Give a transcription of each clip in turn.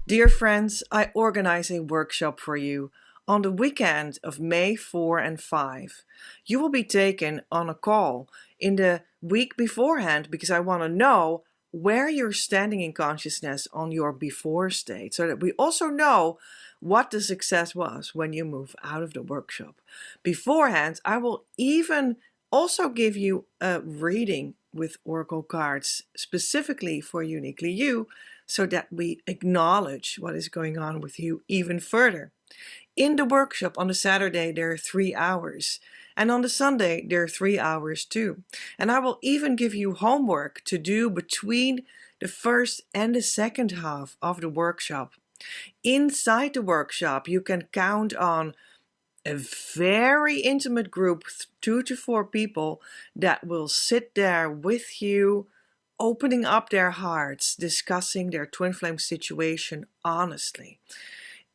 Dear friends, I organize a workshop for you on the weekend of May 4 and 5. You will be taken on a call in the week beforehand because I want to know where you're standing in consciousness on your before state so that we also know what the success was when you move out of the workshop. Beforehand, I will even also give you a reading with oracle cards specifically for uniquely you so that we acknowledge what is going on with you even further. In the workshop on the Saturday, there are 3 hours. And on the Sunday, there are 3 hours too. And I will even give you homework to do between the first and the second half of the workshop. Inside the workshop, you can count on a very intimate group, 2 to 4 people, that will sit there with you, opening up their hearts, discussing their twin flame situation honestly,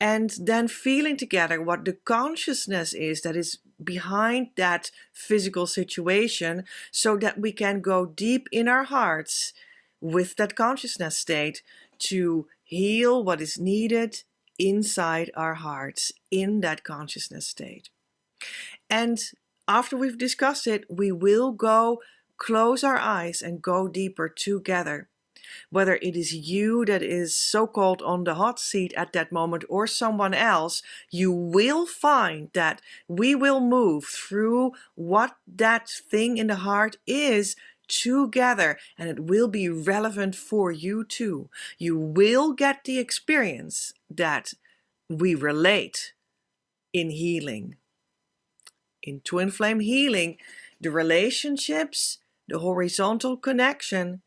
and then feeling together what the consciousness is that is behind that physical situation so that we can go deep in our hearts with that consciousness state to heal what is needed inside our hearts in that consciousness state. And after we've discussed it, we will go close our eyes and go deeper together. Whether it is you that is so-called on the hot seat at that moment or someone else, you will find that we will move through what that thing in the heart is together, and it will be relevant for you too. You will get the experience that we relate in healing. In twin flame healing, the relationships, the horizontal connection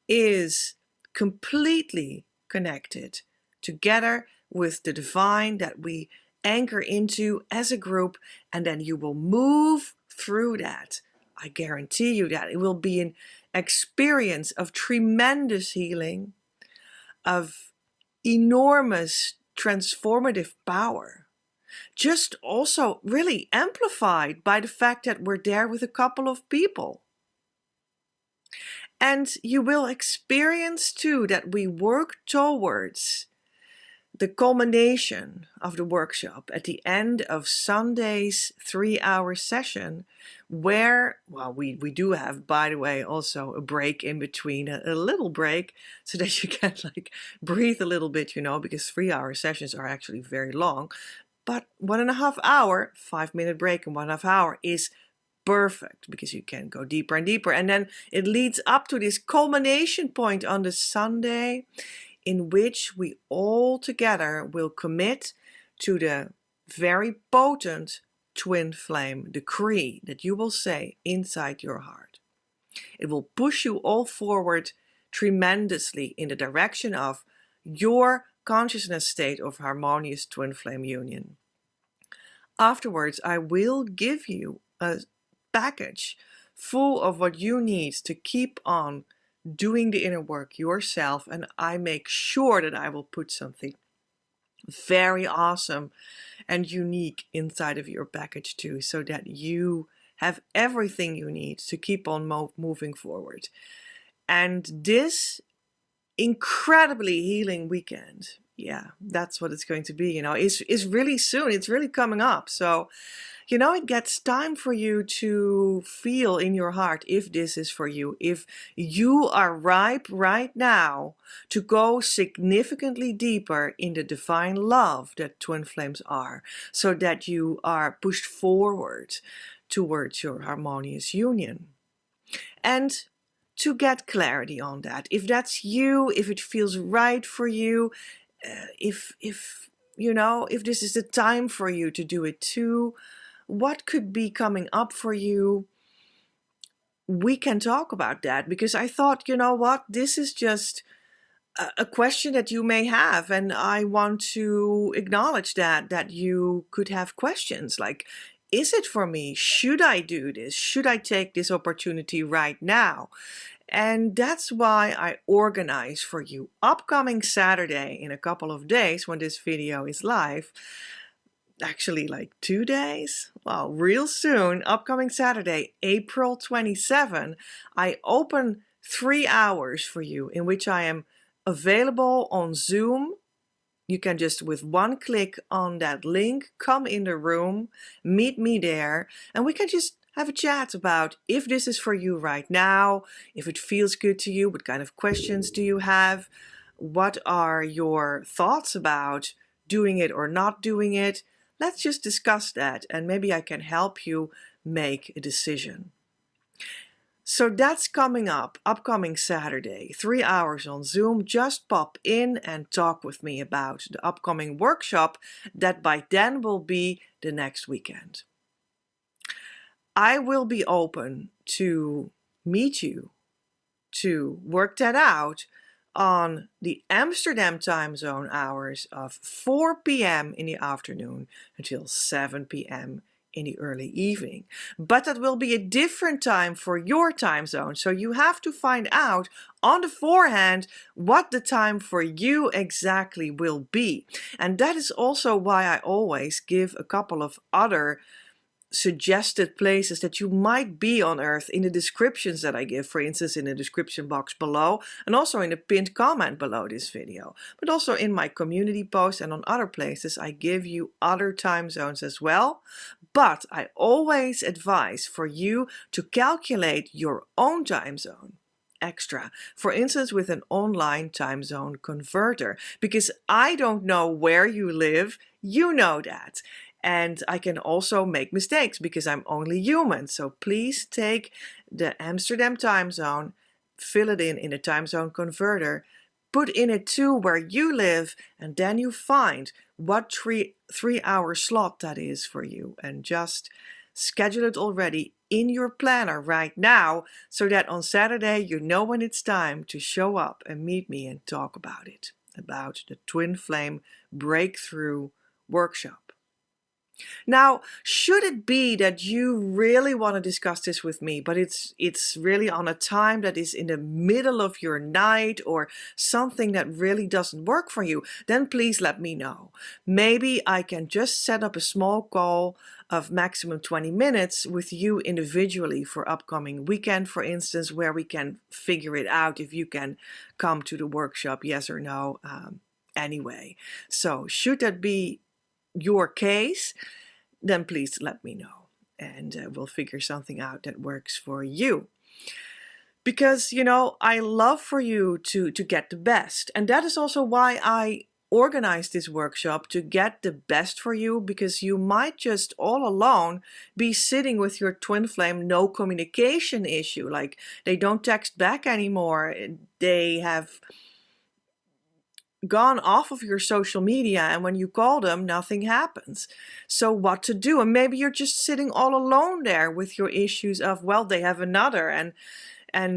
is completely connected together with the divine that we anchor into as a group, and then you will move through that. I guarantee you that it will be an experience of tremendous healing, of enormous transformative power. Just also really amplified by the fact that we're there with a couple of people. And you will experience too that we work towards the culmination of the workshop at the end of Sunday's 3-hour session, where, well, we do have, by the way, also a break in between, a little break, so that you can like breathe a little bit, because 3-hour sessions are actually very long. But 1.5 hour, 5-minute break and 1.5 hour is perfect because you can go deeper and deeper. And then it leads up to this culmination point on the Sunday in which we all together will commit to the very potent twin flame decree that you will say inside your heart. It will push you all forward tremendously in the direction of your consciousness state of harmonious twin flame union. Afterwards, I will give you a package full of what you need to keep on doing the inner work yourself, and I make sure that I will put something very awesome and unique inside of your package too, so that you have everything you need to keep on moving forward. And this incredibly healing weekend, yeah, that's what it's going to be, is really soon. It's really coming up. So it gets time for you to feel in your heart if this is for you, if you are ripe right now to go significantly deeper in the divine love that twin flames are, so that you are pushed forward towards your harmonious union. And to get clarity on that, if that's you, if it feels right for you, if this is the time for you to do it too, what could be coming up for you, we can talk about that, because I thought, this is just a question that you may have, and I want to acknowledge that you could have questions like, is it for me? Should I do this? Should I take this opportunity right now? And that's why I organize for you upcoming Saturday, in a couple of days when this video is live, actually like 2 days, well, real soon, upcoming Saturday, April 27, I open 3 hours for you in which I am available on Zoom You can just with one click on that link, come in the room, meet me there, and we can just have a chat about if this is for you right now, if it feels good to you, what kind of questions do you have, what are your thoughts about doing it or not doing it. Let's just discuss that, and maybe I can help you make a decision. So that's coming up, upcoming Saturday, 3 hours on Zoom. Just pop in and talk with me about the upcoming workshop that by then will be the next weekend. I will be open to meet you, to work that out on the Amsterdam time zone hours of 4 p.m. in the afternoon until 7 p.m. in the early evening. But that will be a different time for your time zone. So you have to find out on the forehand what the time for you exactly will be. And that is also why I always give a couple of other suggested places that you might be on Earth in the descriptions that I give, for instance, in the description box below, and also in the pinned comment below this video, but also in my community post and on other places. I give you other time zones as well, but I always advise for you to calculate your own time zone extra, for instance with an online time zone converter, because I don't know where you live, you know that. And I can also make mistakes because I'm only human. So please take the Amsterdam time zone, fill it in a time zone converter, put in it too where you live, and then you find what three-hour slot that is for you. And just schedule it already in your planner right now so that on Saturday you know when it's time to show up and meet me and talk about it, about the Twin Flame Breakthrough Workshop. Now, should it be that you really want to discuss this with me, but it's really on a time that is in the middle of your night or something that really doesn't work for you, then please let me know. Maybe I can just set up a small call of maximum 20 minutes with you individually for upcoming weekend, for instance, where we can figure it out if you can come to the workshop, yes or no, anyway. So should that be your case, then please let me know, and we'll figure something out that works for you. Because, you know, I love for you to get the best, and that is also why I organized this workshop, to get the best for you, because you might just all alone be sitting with your twin flame no communication issue, like they don't text back anymore, they have gone off of your social media, and when you call them, nothing happens. So what to do? And maybe you're just sitting all alone there with your issues of, well, they have another, and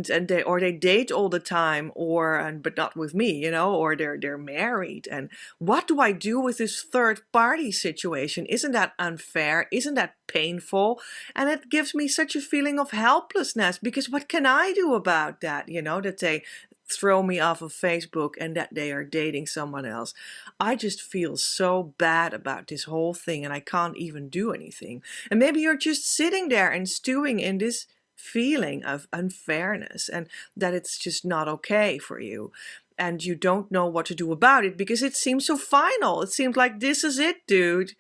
they date all the time, but not with me, you know, or they're married. And what do I do with this third party situation? Isn't that unfair? Isn't that painful? And it gives me such a feeling of helplessness, because what can I do about that? You know, that they throw me off of Facebook and that they are dating someone else. I just feel so bad about this whole thing, and I can't even do anything. And maybe you're just sitting there and stewing in this feeling of unfairness, and that it's just not okay for you, and you don't know what to do about it because it seems so final. It seems like, this is it, dude.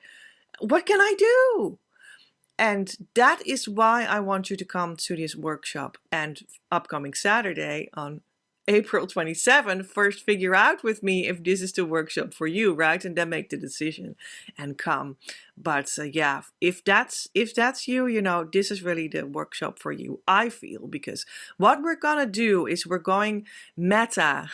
What can I do? And that is why I want you to come to this workshop, and upcoming Saturday on April 27th, first figure out with me if this is the workshop for you, right? And then make the decision and come. But yeah, if that's you, you know, this is really the workshop for you, I feel, because what we're gonna do is we're going meta.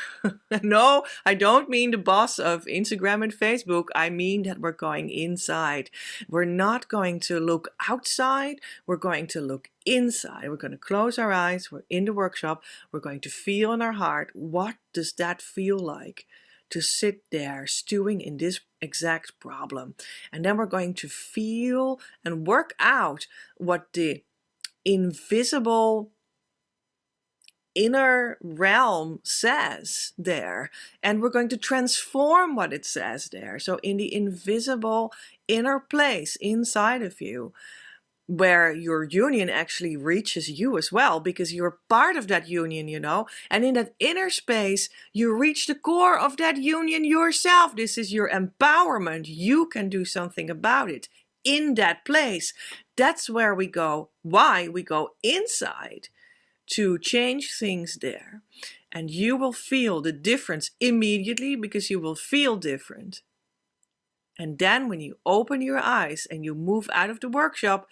No, I don't mean the boss of Instagram and Facebook. I mean that we're going inside. We're not going to look outside. We're going to look inside. We're going to close our eyes. We're in the workshop. We're going to feel in our heart. What does that feel like to sit there stewing in this exact problem? And then we're going to feel and work out what the invisible inner realm says there, and we're going to transform what it says there. So in the invisible inner place inside of you, where your union actually reaches you as well, because you're part of that union, you know. And in that inner space, you reach the core of that union yourself. This is your empowerment. You can do something about it in that place. That's where we go, why we go inside, to change things there. And you will feel the difference immediately, because you will feel different. And then when you open your eyes and you move out of the workshop,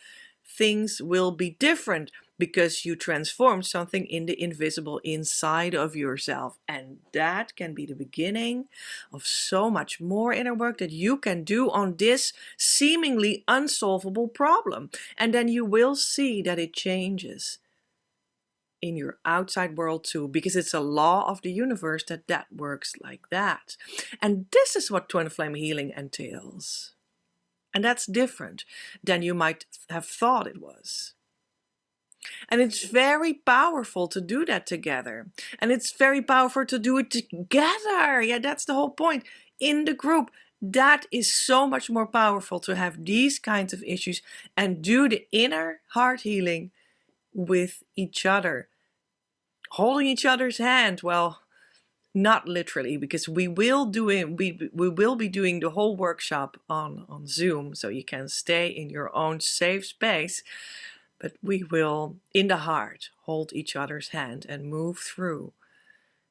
things will be different, because you transformed something in the invisible inside of yourself. And that can be the beginning of so much more inner work that you can do on this seemingly unsolvable problem. And then you will see that it changes in your outside world too, because it's a law of the universe that works like that. And this is what twin flame healing entails. And that's different than you might have thought it was. And it's very powerful to do that together. And it's very powerful to do it together. Yeah, that's the whole point. In the group, that is so much more powerful to have these kinds of issues and do the inner heart healing with each other. Holding each other's hand. Well, not literally, because we will be doing the whole workshop on Zoom, so you can stay in your own safe space. But we will, in the heart, hold each other's hand and move through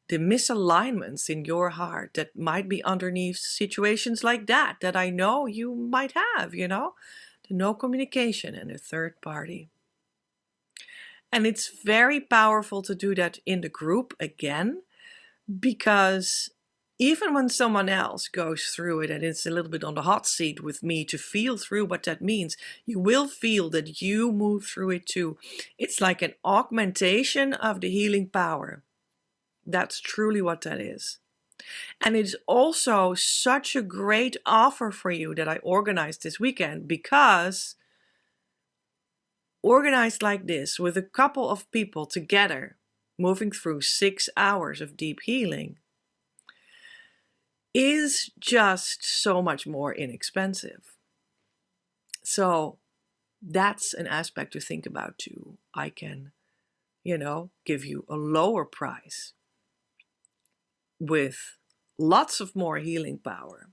the misalignments in your heart that might be underneath situations like that I know you might have, you know, the no communication and the third party. And it's very powerful to do that in the group again, because even when someone else goes through it and it's a little bit on the hot seat with me to feel through what that means, you will feel that you move through it too. It's like an augmentation of the healing power. That's truly what that is. And it's also such a great offer for you that I organized this weekend, because organized like this with a couple of people together, moving through 6 hours of deep healing, is just so much more inexpensive. So that's an aspect to think about too. I can, you know, give you a lower price with lots of more healing power.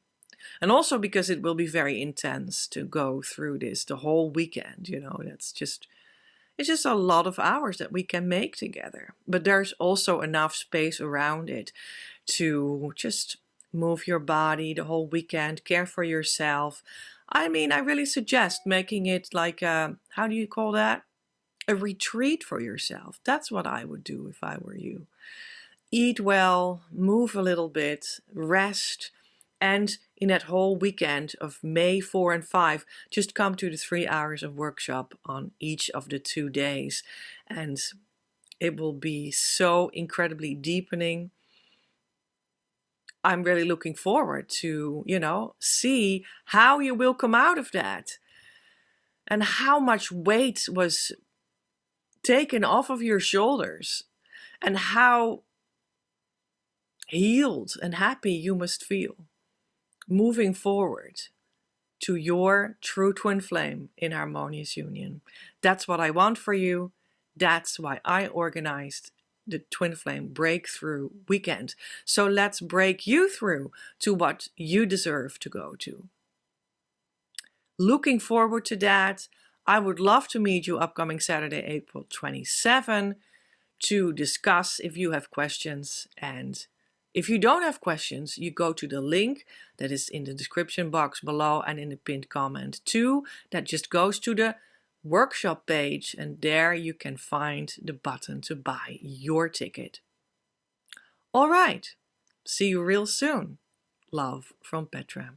And also because it will be very intense to go through this the whole weekend, you know, it's just a lot of hours that we can make together. But there's also enough space around it to just move your body the whole weekend, care for yourself. I mean, I really suggest making it like a, how do you call that? A retreat for yourself. That's what I would do if I were you. Eat well, move a little bit, rest, and in that whole weekend of May 4 and 5, just come to the 3 hours of workshop on each of the 2 days. And it will be so incredibly deepening. I'm really looking forward to, you know, see how you will come out of that. And how much weight was taken off of your shoulders. And how healed and happy you must feel moving forward to your true twin flame in harmonious union. That's what I want for you. That's why I organized the Twin Flame Breakthrough Weekend. So let's break you through to what you deserve to go to. Looking forward to that. I would love to meet you upcoming Saturday, April 27, to discuss if you have questions. And if you don't have questions, you go to the link that is in the description box below and in the pinned comment too. That just goes to the workshop page, and there you can find the button to buy your ticket. All right, see you real soon. Love from Petra.